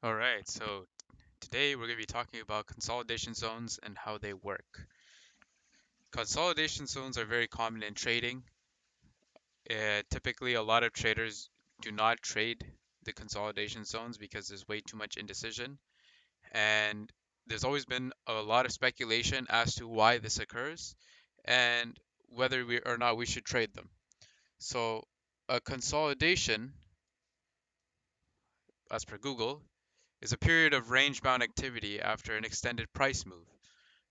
All right, so today we're going to be talking about consolidation zones and how they work. Consolidation zones are very common in trading. Typically, a lot of traders do not trade the consolidation zones because there's way too much indecision, and there's always been a lot of speculation as to why this occurs and whether we or not we should trade them. So, a consolidation, as per Google, is a period of range-bound activity after an extended price move.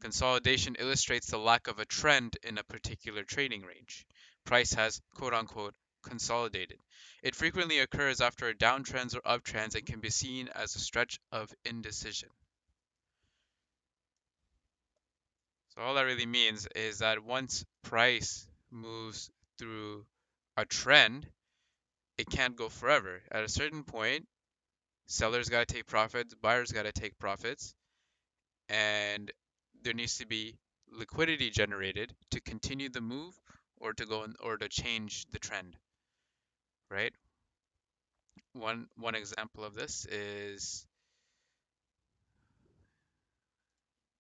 Consolidation illustrates the lack of a trend in a particular trading range. Price has quote unquote consolidated. It frequently occurs after downtrends or uptrends and can be seen as a stretch of indecision. So all that really means is that once price moves through a trend, it can't go forever. At a certain point, sellers got to take profits, buyers got to take profits, and there needs to be liquidity generated to continue the move or to go in, or to change the trend, right? One example of this is,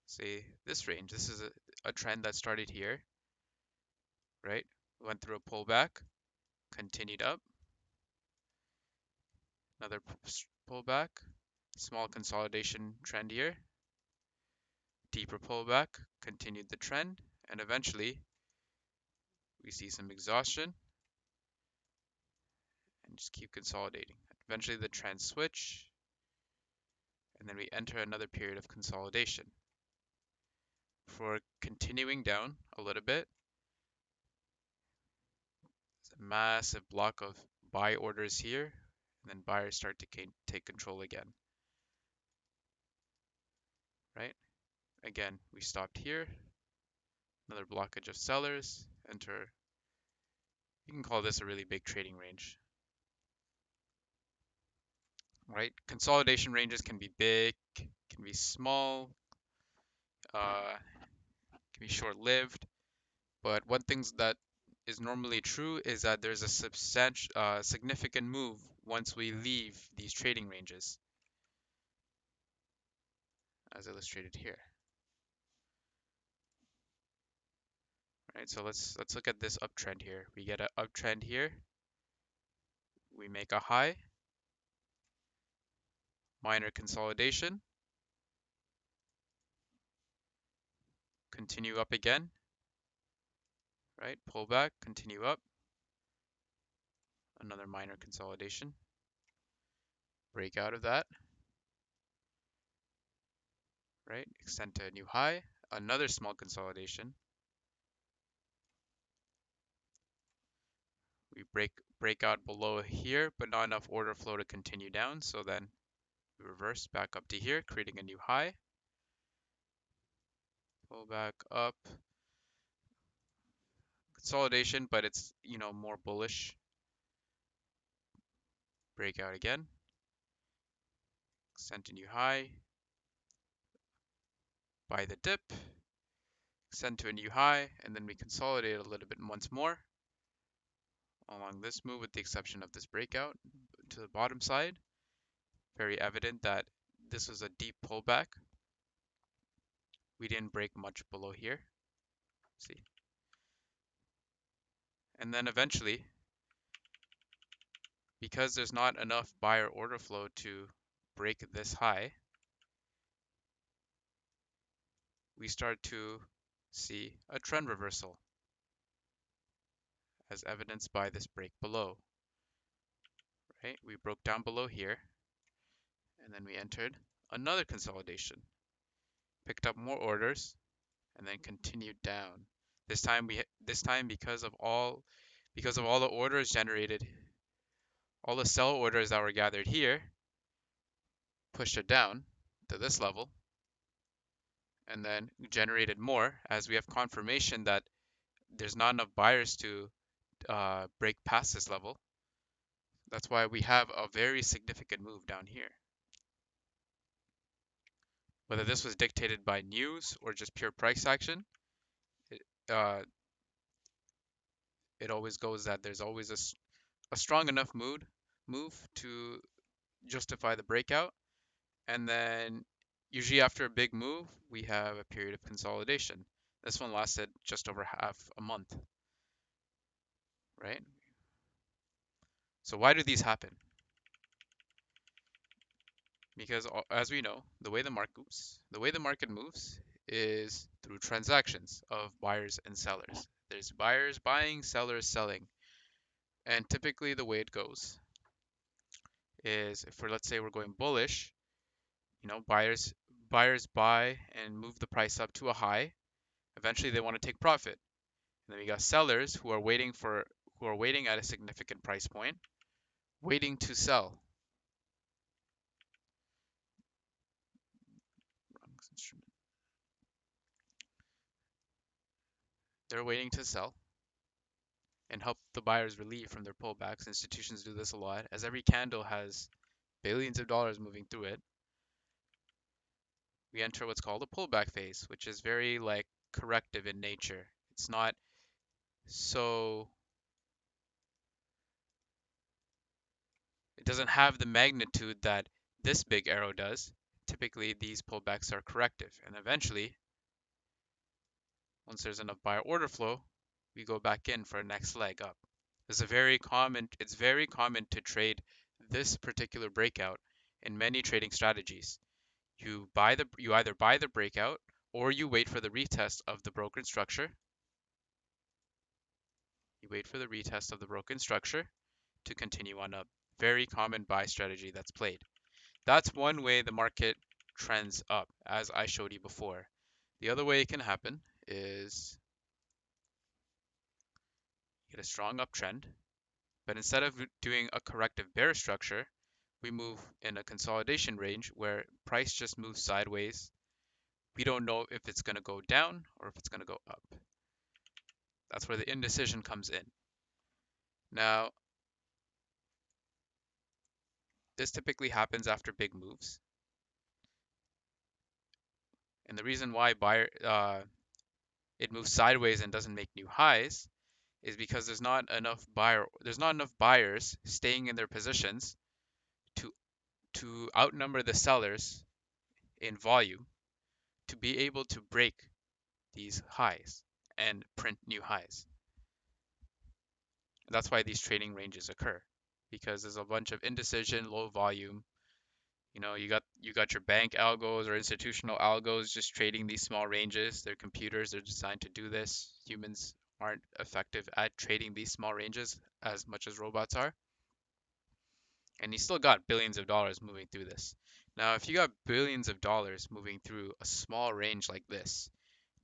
say, this range. This is a trend that started here, right? Went through a pullback, continued up, another pullback, small consolidation trend here, deeper pullback, continued the trend, and eventually we see some exhaustion and just keep consolidating. Eventually the trends switch, and then we enter another period of consolidation. For continuing down a little bit, it's a massive block of buy orders here, and then buyers start to take control again, right? Again, we stopped here, another blockage of sellers, enter, you can call this a really big trading range, right? Consolidation ranges can be big, can be small, can be short-lived, but one thing that is normally true is that there's a significant move once we leave these trading ranges, as illustrated here. Right, so let's look at this uptrend here. We get an uptrend here. We make a high, minor consolidation, continue up again, right? Pull back, continue up, another minor consolidation, break out of that, right? Extend to a new high, another small consolidation. We break out below here, but not enough order flow to continue down. So then we reverse back up to here, creating a new high. Pull back up, consolidation, but it's more bullish. Break out again, extend to new high, buy the dip, extend to a new high, and then we consolidate a little bit once more along this move, with the exception of this breakout to the bottom side. Very evident that this was a deep pullback. We didn't break much below here. See, and then eventually, because there's not enough buyer order flow to break this high, we start to see a trend reversal, as evidenced by this break below. Right? We broke down below here, and then we entered another consolidation, picked up more orders, and then continued down. This time because of all the orders generated, all the sell orders that were gathered here, pushed it down to this level, and then generated more, as we have confirmation that there's not enough buyers to break past this level. That's why we have a very significant move down here. Whether this was dictated by news or just pure price action, it, uh, it always goes that there's always a strong enough move to justify the breakout, And then usually after a big move, we have a period of consolidation. This one lasted just over half a month, right? So why do these happen? Because as we know, the way the market moves is through transactions of buyers and sellers. There's buyers buying, sellers selling. And typically the way it goes is if we're, let's say we're going bullish, buyers buy and move the price up to a high. Eventually they want to take profit. And then we got sellers who are waiting at a significant price point, waiting to sell. They're waiting to sell and help the buyers relieve from their pullbacks. Institutions do this a lot, as every candle has billions of dollars moving through it. We enter what's called a pullback phase, which is very like corrective in nature. It's not so it doesn't have the magnitude that this big arrow does. Typically, these pullbacks are corrective, and eventually, once there's enough buyer order flow, we go back in for a next leg up. It's very common to trade this particular breakout in many trading strategies. You either buy the breakout or you wait for the retest of the broken structure. You wait for the retest of the broken structure to continue on up. Very common buy strategy that's played. That's one way the market trends up, as I showed you before. The other way it can happen is get a strong uptrend, but instead of doing a corrective bear structure, we move in a consolidation range where price just moves sideways. We don't know if it's going to go down or if it's going to go up. That's where the indecision comes in. Now, this typically happens after big moves. And the reason why it moves sideways and doesn't make new highs is because there's not enough buyers staying in their positions to outnumber the sellers in volume to be able to break these highs and print new highs. That's why these trading ranges occur, because there's a bunch of indecision, low volume. You got your bank algos or institutional algos just trading these small ranges. Their computers are designed to do this. Humans aren't effective at trading these small ranges as much as robots are. And you still got billions of dollars moving through this. Now, if you got billions of dollars moving through a small range like this,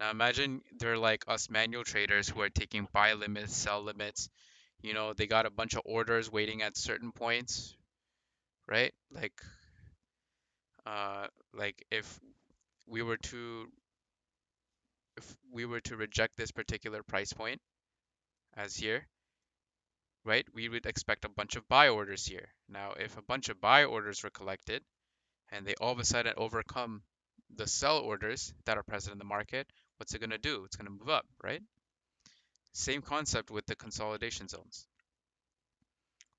now imagine they're like us manual traders who are taking buy limits, sell limits. They got a bunch of orders waiting at certain points, right? Like we were to if we were to reject this particular price point as here, right? We would expect a bunch of buy orders here. Now, if a bunch of buy orders were collected and they all of a sudden overcome the sell orders that are present in the market, what's it going to do? It's going to move up, right? Same concept with the consolidation zones.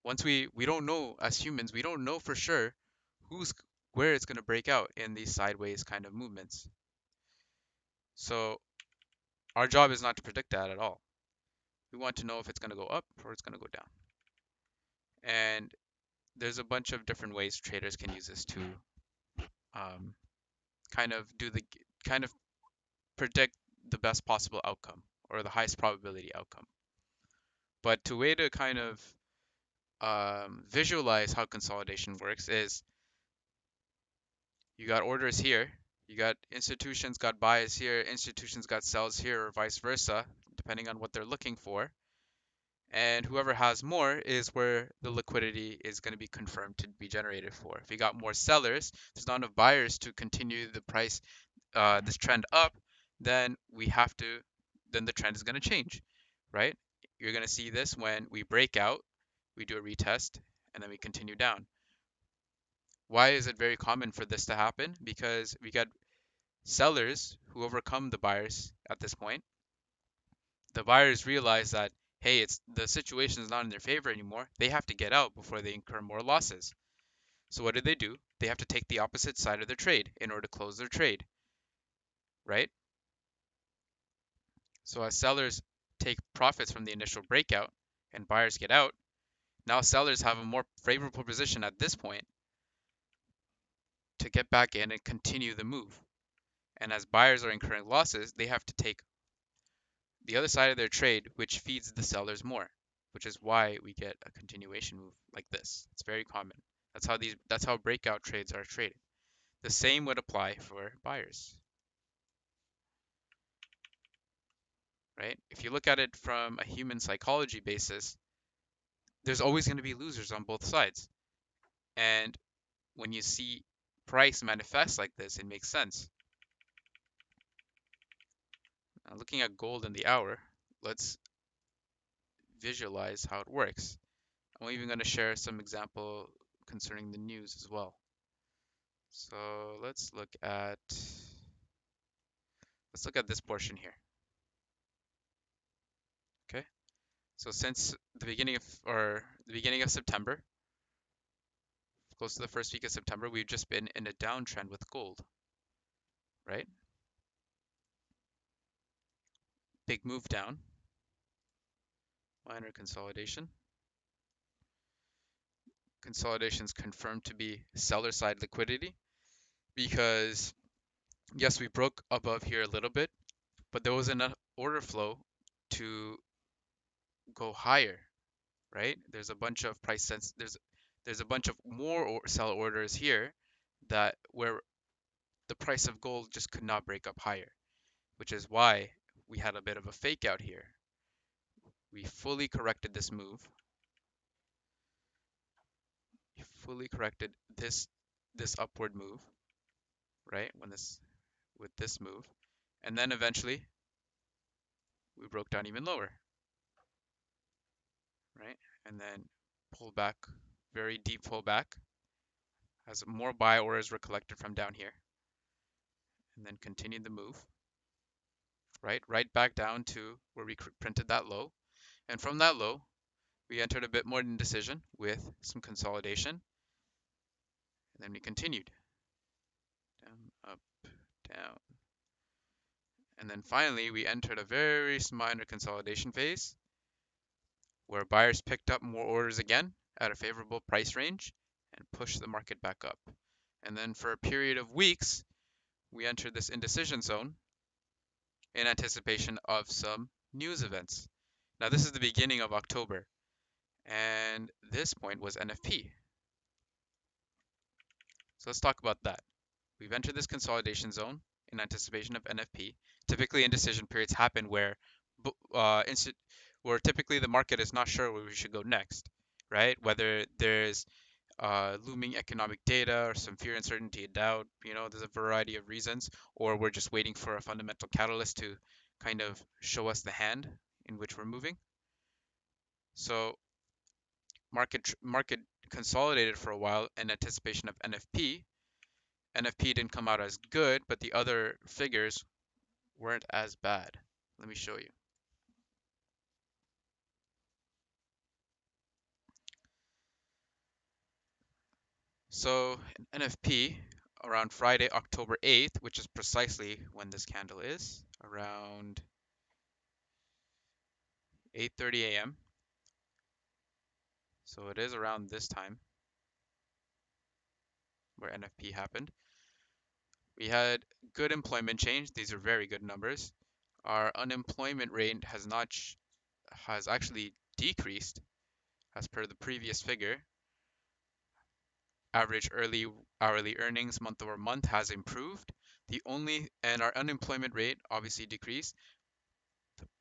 Once we don't know, as humans, we don't know for sure who's where it's going to break out in these sideways kind of movements. So our job is not to predict that at all. We want to know if it's going to go up or it's going to go down. And there's a bunch of different ways traders can use this to um, kind of kind of predict the best possible outcome or the highest probability outcome. But to way to kind of visualize how consolidation works is you got orders here, you got institutions got buys here, institutions got sells here, or vice versa, depending on what they're looking for. And whoever has more is where the liquidity is going to be confirmed to be generated for. If you got more sellers, there's not enough buyers to continue the price, this trend up, then then the trend is going to change, right? You're going to see this when we break out, we do a retest, and then we continue down. Why is it very common for this to happen? Because we got sellers who overcome the buyers at this point. The buyers realize that, hey, the situation is not in their favor anymore. They have to get out before they incur more losses. So what do? They have to take the opposite side of their trade in order to close their trade, right? So as sellers take profits from the initial breakout and buyers get out, now sellers have a more favorable position at this point to get back in and continue the move. And as buyers are incurring losses, they have to take the other side of their trade, which feeds the sellers more, which is why we get a continuation move like this. It's very common. That's how breakout trades are traded. The same would apply for buyers, right? If you look at it from a human psychology basis, there's always going to be losers on both sides. And when you see price manifest like this, it makes sense. Now, looking at gold in the hour, let's visualize how it works. I'm even going to share some example concerning the news as well. So let's look at this portion here. Okay. So since the beginning of September, close to the first week of September, we've just been in a downtrend with gold, right? Big move down, minor consolidation. Consolidation is confirmed to be seller side liquidity because yes, we broke above here a little bit, but there was enough order flow to go higher, right? There's a bunch of price sense. There's a bunch of more sell orders here that where the price of gold just could not break up higher, which is why we had a bit of a fake out here. We fully corrected this move. We fully corrected this upward move, right? With this move, and then eventually we broke down even lower, right? And then pull back, very deep pullback, as more buy orders were collected from down here, and then continued the move, right back down to where we printed that low. And from that low, we entered a bit more indecision with some consolidation, and then we continued down, up, down. And then finally, we entered a very minor consolidation phase where buyers picked up more orders again at a favorable price range and pushed the market back up. And then for a period of weeks, we entered this indecision zone in anticipation of some news events. Now, this is the beginning of October, and this point was NFP. So let's talk about that. We've entered this consolidation zone in anticipation of NFP. Typically, indecision periods happen where typically the market is not sure where we should go next, right? Whether there's looming economic data or some fear, uncertainty, doubt, there's a variety of reasons, or we're just waiting for a fundamental catalyst to kind of show us the hand in which we're moving. So market consolidated for a while in anticipation of NFP. NFP didn't come out as good, but the other figures weren't as bad. Let me show you. So NFP around Friday, October 8th, which is precisely when this candle is, around 8:30 a.m. So it is around this time where NFP happened. We had good employment change. These are very good numbers. Our unemployment rate has actually decreased as per the previous figure. Average hourly earnings month over month has improved. And our unemployment rate obviously decreased,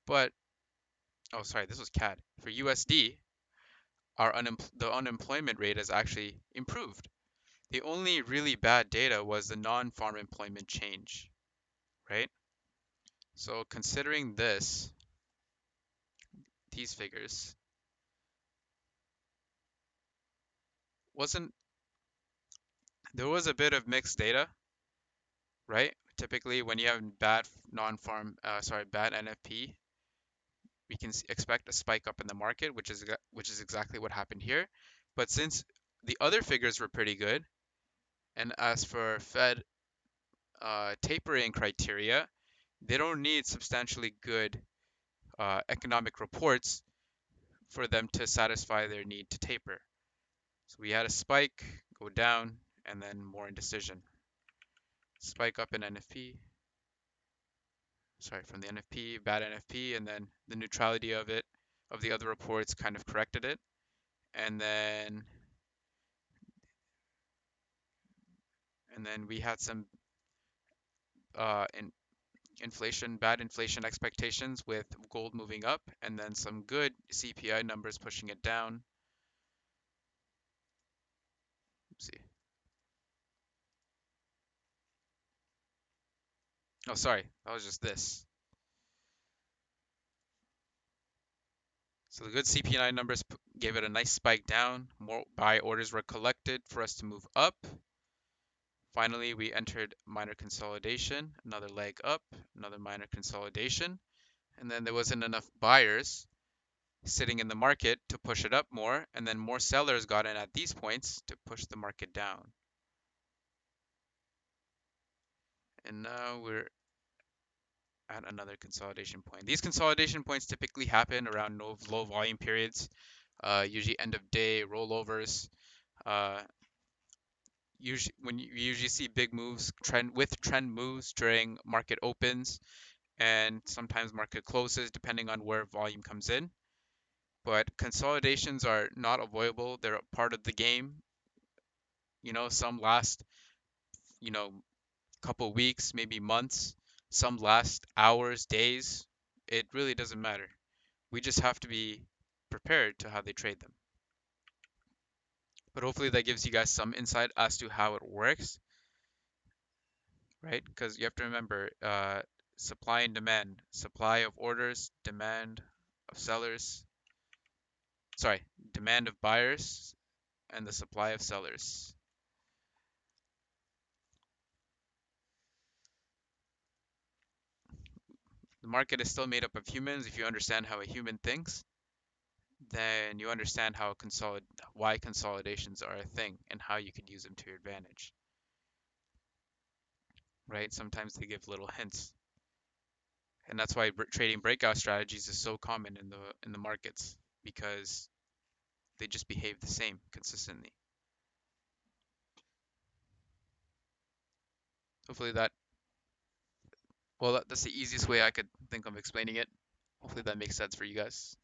but oh sorry, this was CAD. For USD, the unemployment rate has actually improved. The only really bad data was the non-farm employment change, right? So considering these figures wasn't there was a bit of mixed data, right? Typically, when you have bad NFP, we can expect a spike up in the market, which is exactly what happened here. But since the other figures were pretty good. And as for Fed tapering criteria, they don't need substantially good economic reports for them to satisfy their need to taper. So we had a spike, go down, and then more indecision. Spike up in NFP, sorry, from the NFP, bad NFP, and then the neutrality of it, of the other reports kind of corrected it. And then we had some in bad inflation expectations with gold moving up, and then some good CPI numbers pushing it down. Let's see. Oh, sorry, that was just this. So the good CPI numbers gave it a nice spike down. More buy orders were collected for us to move up. Finally, we entered minor consolidation, another leg up, another minor consolidation, and then there wasn't enough buyers sitting in the market to push it up more, and then more sellers got in at these points to push the market down. And now we're at another consolidation point. These consolidation points typically happen around low volume periods, usually end of day rollovers. Uh, usually when you usually see big moves, trend moves during market opens and sometimes market closes, depending on where volume comes in. But consolidations are not avoidable; they're a part of the game. Some last, you know, couple weeks, maybe months. Some last hours, days. It really doesn't matter. We just have to be prepared to how they trade them. But hopefully that gives you guys some insight as to how it works, right? Because you have to remember supply and demand, supply of orders, demand of sellers, sorry, demand of buyers, and the supply of sellers. The market is still made up of humans. If you understand how a human thinks, then you understand why consolidations are a thing and how you could use them to your advantage, right? Sometimes they give little hints, and that's why trading breakout strategies is so common in the markets because they just behave the same consistently. Hopefully that's the easiest way I could think of explaining it. Hopefully that makes sense for you guys.